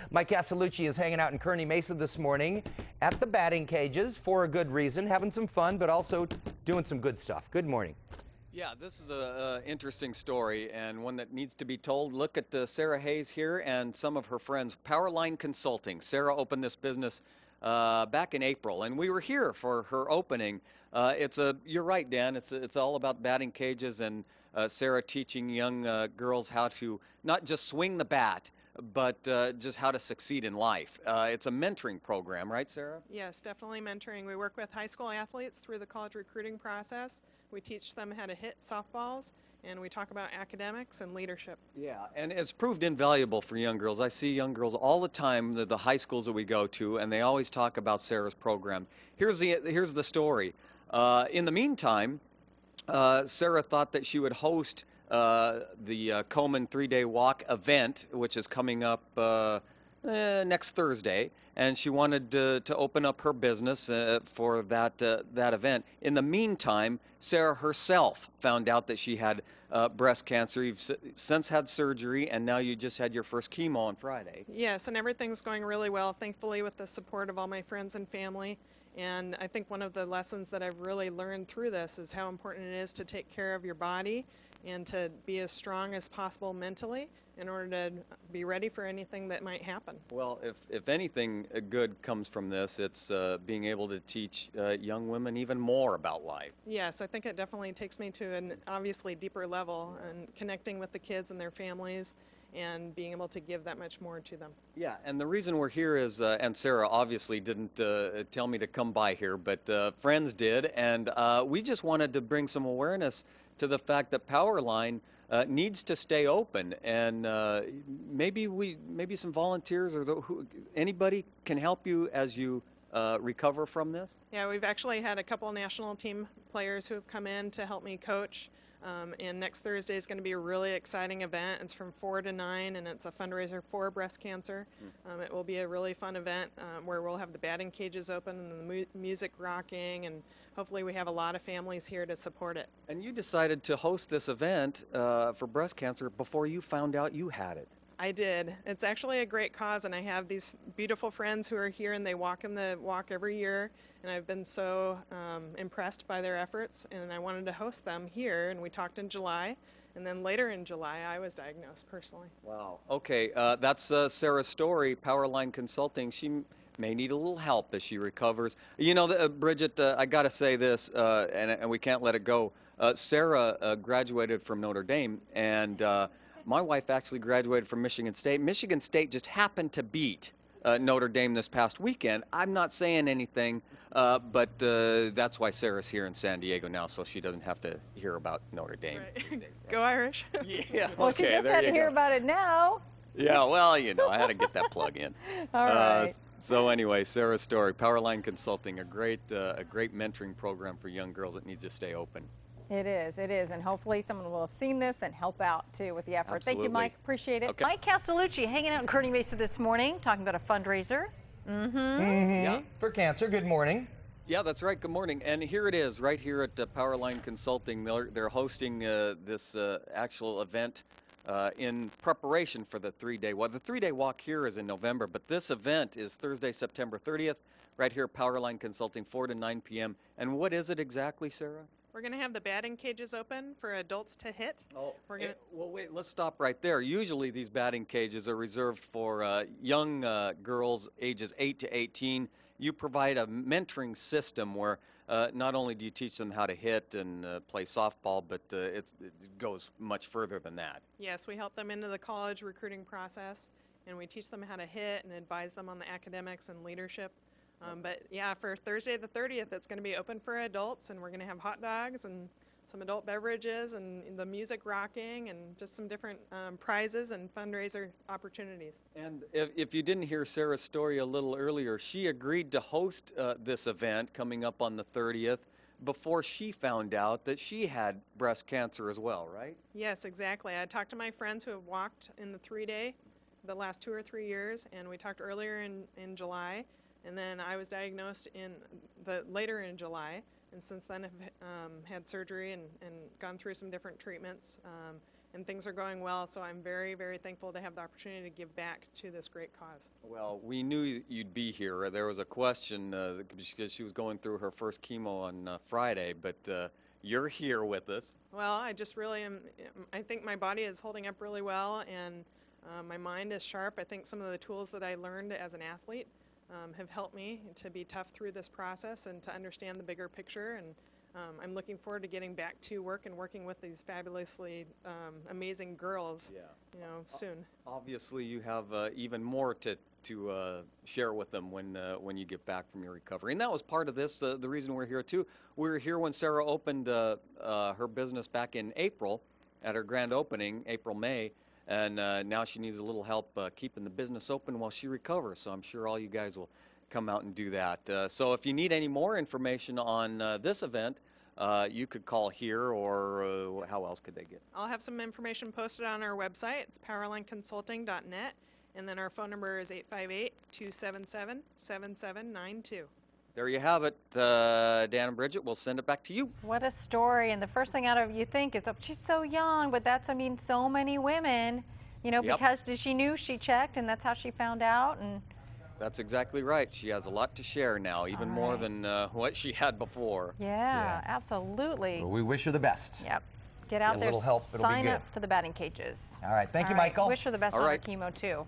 Mike Castellucci is hanging out in Kearney Mesa this morning at the batting cages for a good reason, having some fun, but also doing some good stuff. Good morning. Yeah, this is an interesting story and one that needs to be told. Look at Sarah Hayes here and some of her friends. Powerline Consulting. Sarah opened this business back in April, and we were here for her opening. You're right, Dan. It's all about batting cages and Sarah teaching young girls how to not just swing the bat, but just how to succeed in life. It's a mentoring program, right, Sarah? Yes, definitely mentoring. We work with high school athletes through the college recruiting process. We teach them how to hit softballs, and we talk about academics and leadership. Yeah, and it's proved invaluable for young girls. I see young girls all the time, the high schools that we go to, and they always talk about Sarah's program. Here's the story. In the meantime, Sarah thought that she would host the Komen 3-day walk event, which is coming up next Thursday, and she wanted to open up her business for that event. In the meantime, Sarah herself found out that she had breast cancer. You've since had surgery, and now you just had your first chemo on Friday. Yes, and everything's going really well, thankfully, with the support of all my friends and family. And I think one of the lessons that I've really learned through this is how important it is to take care of your body and to be as strong as possible mentally in order to be ready for anything that might happen. Well, if anything good comes from this, it's being able to teach young women even more about life. Yes, I think it definitely takes me to an obviously deeper level and connecting with the kids and their families and being able to give that much more to them. Yeah, and the reason we're here is, and Sarah obviously didn't tell me to come by here, but friends did, and we just wanted to bring some awareness to the fact that Powerline needs to stay open, and maybe some volunteers or anybody can help you as you recover from this. Yeah, we've actually had a couple national team players who have come in to help me coach. And next Thursday is going to be a really exciting event. It's from 4 to 9, and it's a fundraiser for breast cancer. It will be a really fun event where we'll have the batting cages open and the music rocking, and hopefully we have a lot of families here to support it. And you decided to host this event for breast cancer before you found out you had it. I did. It's actually a great cause, and I have these beautiful friends who are here, and they walk in the walk every year, and I've been so impressed by their efforts, and I wanted to host them here, and we talked in July, and then later in July I was diagnosed personally. Wow. Okay, that's Sarah's story, Powerline Consulting. She may need a little help as she recovers. You know, Bridget, I got to say this, and we can't let it go. Sarah graduated from Notre Dame, and my wife actually graduated from Michigan State. Michigan State just happened to beat Notre Dame this past weekend. I'm not saying anything, but that's why Sarah's here in San Diego now, so she doesn't have to hear about Notre Dame. Right. Go Irish. Yeah, well, she just had to hear about it now. Yeah, well, you know, I had to get that plug in. All right. So anyway, Sarah's story, Powerline Consulting, a great mentoring program for young girls that needs to stay open. It is, and hopefully someone will have seen this and help out, too, with the effort. Absolutely. Thank you, Mike. Appreciate it. Okay. Mike Castellucci hanging out in Kearney Mesa this morning, talking about a fundraiser. Yeah. For cancer. Good morning. Yeah, that's right. Good morning. And here it is, right here at Powerline Consulting. They're hosting this actual event in preparation for the 3-day walk. The 3-day walk here is in November, but this event is Thursday, September 30th, right here at Powerline Consulting, 4 to 9 p.m. And what is it exactly, Sarah? We're going to have the batting cages open for adults to hit. Oh, well, wait, let's stop right there. Usually these batting cages are reserved for young girls ages 8 to 18. You provide a mentoring system where not only do you teach them how to hit and play softball, but it goes much further than that. Yes, we help them into the college recruiting process, and we teach them how to hit and advise them on the academics and leadership. But yeah, for Thursday the 30th, it's going to be open for adults, and we're going to have hot dogs and some adult beverages and the music rocking and just some different prizes and fundraiser opportunities. And if you didn't hear Sarah's story a little earlier, she agreed to host this event coming up on the 30th before she found out that she had breast cancer as well, right? Yes, exactly. I talked to my friends who have walked in the 3-day the last 2 or 3 years, and we talked earlier in July. And then I was diagnosed later in July, and since then have had surgery and gone through some different treatments. and things are going well, so I'm very, very thankful to have the opportunity to give back to this great cause. Well, we knew you'd be here. There was a question because she was going through her first chemo on Friday, but you're here with us. Well, I just really am, I think my body is holding up really well, and my mind is sharp. I think some of the tools that I learned as an athlete have helped me to be tough through this process and to understand the bigger picture, and I'm looking forward to getting back to work and working with these fabulously amazing girls, soon. Obviously, you have even more to share with them when you get back from your recovery. And that was part of this, the reason we're here too. We were here when Sarah opened her business back in April, at her grand opening, April, May, and now she needs a little help keeping the business open while she recovers. So I'm sure all you guys will come out and do that. So if you need any more information on this event, you could call here, or how else could they get? I'll have some information posted on our website. It's powerlineconsulting.net, and then our phone number is 858-277-7792. There you have it, Dan and Bridget. We'll send it back to you. What a story. And the first thing out of you think is, oh, she's so young, but that's, I mean, so many women, Yep. because she knew, she checked, and that's how she found out. And That's exactly right. She has a lot to share now, even more than what she had before. yeah, absolutely. Well, we wish her the best. Yep. Get out Get a there, little help, it'll be sign good. up for the batting cages. All right, thank you, All right. Michael. Wish her the best All on right. her chemo, too.